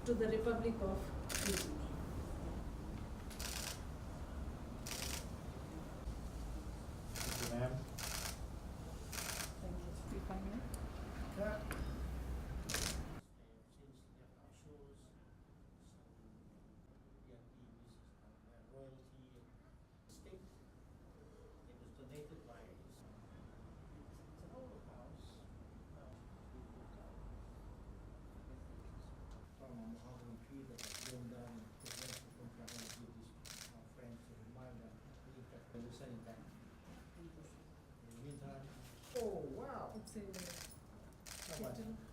to the Republic of Fiji. Thank you, ma'am. Thank you. If I may. Since they have our shows, so PNP is royalty estate. It was donated by it's an old house. We took out from a mahogany tree that was blown down and prevented from trying to give these our friends to remind them that we send it back. In the meantime, oh wow! It's a How much? kettle.